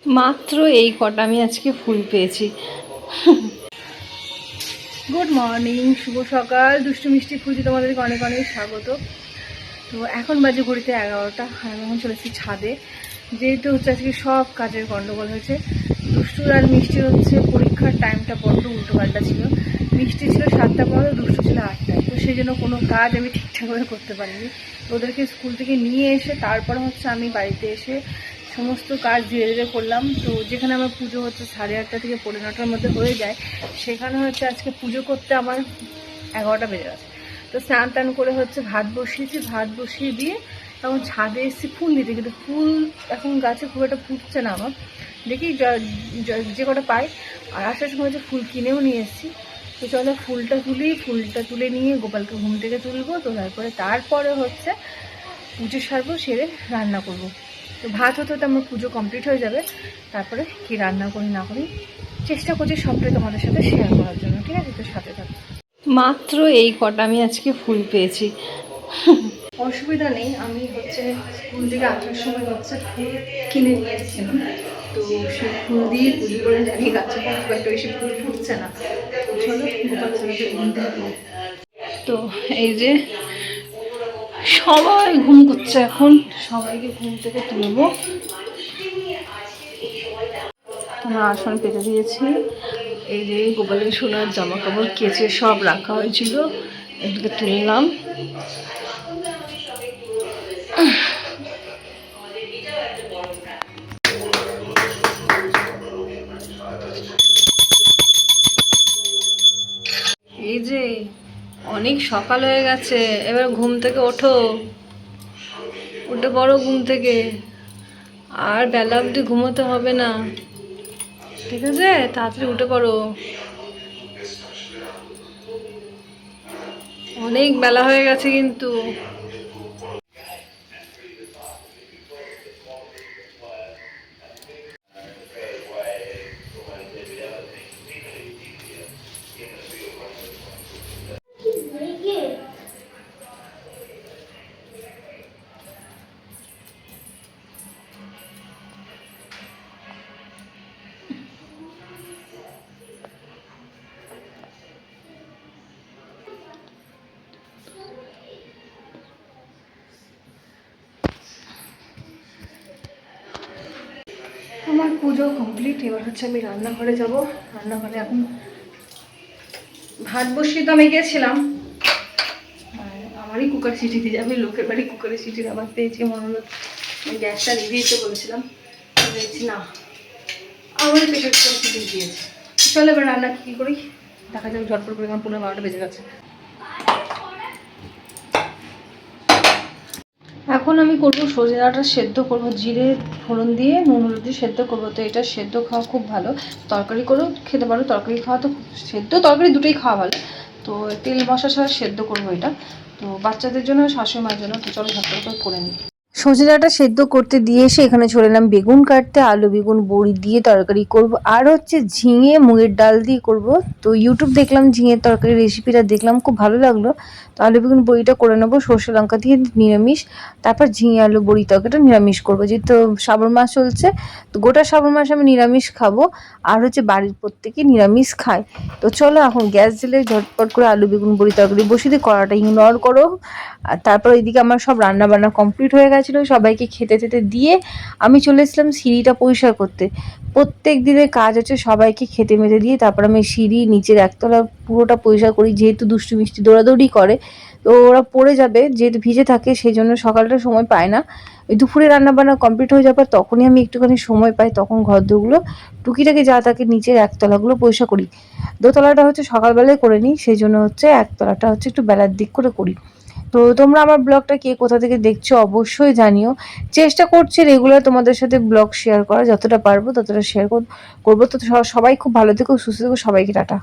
মাত্র এই কটা আমি আজকে ফুল পেয়েছি। গুড মর্নিং, শুভ সকাল। দুষ্টু মিষ্টি ফুজি তোমাদেরকে অনেক অনেক স্বাগত। তো এখন বাজে ঘড়িতে 11টা, আর আমি এখন চলেছি ছাদে। যেহেতু হচ্ছে আজকে সব কাজের গন্ডগোল হয়েছে। দুষ্টুর আর মিষ্টির হচ্ছে পরীক্ষার টাইমটা বড্ড উল্টোপাল্টা ছিল। মিষ্টি ছিল 7টা 15, দুষ্টু ছিল 8টায়। তো সেই জন্য কোনো কাজ আমি ঠিকঠাক করে করতে পারিনি। ওদেরকে স্কুল থেকে নিয়ে এসে তারপর হচ্ছে আমি বাড়িতে এসে সমস্ত কাজ ধীরে ধীরে করলাম। তো যেখানে আমার পুজো হচ্ছে 8:30 থেকে 9:45-র মধ্যে হয়ে যায়, সেখানে হচ্ছে আজকে পুজো করতে আমার 11টা বেজে গেছে। তো স্নান টান করে হচ্ছে ভাত বসিয়েছি, ভাত বসিয়ে দিয়ে তখন ছাদে এসেছি ফুল দিতে। কিন্তু ফুল এখন গাছে খুব একটা ফুটছে না আমার, দেখি যে কটা পাই। আর আসার সময় হচ্ছে ফুল কিনেও নিয়ে এসেছি। তো চলো ফুলটা তুলে নিয়ে গোপালকে ঘুম থেকে তুলবো। তো তারপরে হচ্ছে পুজো সারবো, সেরে রান্না করব। তো ভাত হতে হতে আমার পুজো কমপ্লিট হয়ে যাবে। তারপরে কি রান্না করি না করি চেষ্টা করছি সবটাই তোমাদের সাথে শেয়ার করার জন্য, ঠিক আছে? তো সাথে থাকো। মাত্র এই কটা আমি আজকে ফুল পেয়েছি। অসুবিধা নেই, আমি হচ্ছে স্কুল থেকে আসার সময় হচ্ছে ফুল কিনে নিয়ে এসেছিলাম। তো সেই ফুল দিয়ে পুজো করে জানি গাছে খুব একটা বেশি ফুল ফুটছে না। চলো গোপাল ছেলেকে ঘুম থেকে তুলি। তো এই যে সবাই ঘুম করছে এখন, সবাইকে ঘুম থেকে তুলবো। আমার আসন পেতে দিয়েছি। এই যে গোপালের সোনার জামা কাপড় কেচে সব রাখা হয়েছিল, এগুলোকে তুললাম। এই যে অনেক সকাল হয়ে গেছে, এবার ঘুম থেকে ওঠো, উঠে পড়ো ঘুম থেকে। আর বেলা অবধি ঘুমোতে হবে না, ঠিক আছে? তাড়াতাড়ি উঠে পড়ো, অনেক বেলা হয়ে গেছে কিন্তু। আমার পুজো কমপ্লিট, এবার হচ্ছে আমি রান্নাঘরে যাব। রান্নাঘরে এখন ভাত বসিয়ে তো আমি গেছিলাম, আর আমারই কুকার সিটি দিয়ে যাবে। লোকের বাড়ি কুকারে সিটির আবার পেয়েছি, মনে হলো গ্যাসটা নিভিয়েতে বলেছিলাম, বলেছি না, আমারই প্রেশার কুকার সিটি দিয়েছে। চলো এবার রান্না কী করি দেখা যাক। ঝটপট করে, আমার 12:15 বেজে গেছে। এখন আমি করব সজনে ডাঁটা সেদ্ধ করব, জিরে ফোড়ন দিয়ে নুন হলুদ দিয়ে সেদ্ধ করবো। তো এটা সেদ্ধ খাওয়া খুব ভালো, তরকারি করেও খেতে পারো। তরকারি খাওয়া তো, সেদ্ধ তরকারি দুটোই খাওয়া ভালো। তো তেল মশলা ছাড়া সেদ্ধ করবো এটা, তো বাচ্চাদের জন্য, শাশুড়ি মায়ের জন্য। তো চলো ঝটপট করে নিই। সজনে ডাঁটা সেদ্ধ করতে দিয়ে এসে এখানে চলে এলাম বেগুন কাটতে। আলু বেগুন বড়ি দিয়ে তরকারি করব, আর হচ্ছে ঝিঙে মুগের ডাল দিয়ে করব। তো ইউটিউব দেখলাম ঝিঙের তরকারি রেসিপিটা, দেখলাম খুব ভালো লাগলো। তো আলু বেগুন বড়িটা করে নেবো সর্ষে লঙ্কা দিয়ে নিরামিষ। তারপর ঝিঙে আলু বড়ি তরকারিটা নিরামিষ করবো, যেহেতু শ্রাবণ মাস চলছে। তো গোটা শ্রাবণ মাস আমি নিরামিষ খাবো, আর হচ্ছে বাড়ির প্রত্যেকে নিরামিষ খায়। তো চলো এখন গ্যাস জ্বেলে ঝটপট করে আলু বেগুন বড়ি তরকারি বসিয়ে দিয়ে কড়াটা ইগনোর করো। আর তারপর এইদিকে আমার সব রান্না বান্না কমপ্লিট হয়ে গেছিলো, সবাইকে খেতে খেতে দিয়ে আমি চলে এসেছিলাম সিঁড়িটা পরিষ্কার করতে। প্রত্যেক দিনের কাজ হচ্ছে সবাইকে খেতে মেতে দিয়ে তারপর আমি সিঁড়ি নিচের একতলা পুরোটা পরিষ্কার করি। যেহেতু দুষ্টু মিষ্টি দৌড়াদৌড়ি করে, তো ওরা পড়ে যাবে, যেহেতু ভিজে থাকে, সেই জন্য সকালটা সময় পায় না। ওই দুপুরে রান্নাবান্না কমপ্লিট হয়ে যাবার তখনই আমি একটুখানি সময় পাই, তখন ঘর দোরগুলো টুকিটাকি যা থাকে নিচের একতলাগুলো পরিষ্কার করি। দোতলাটা হচ্ছে সকালবেলায় করে নিই, সেই জন্য হচ্ছে একতলাটা হচ্ছে একটু বেলার দিক করে করি। তো তোমরা আমার ব্লগটা কে কোথা থেকে দেখছো অবশ্যই জানিও। চেষ্টা করছি রেগুলার তোমাদের সাথে ব্লগ শেয়ার করা, যতটা পারবো ততটা শেয়ার করবো। তো সবাই খুব ভালো থেকো, সুস্থ থেকো, সবাইকে টাটা।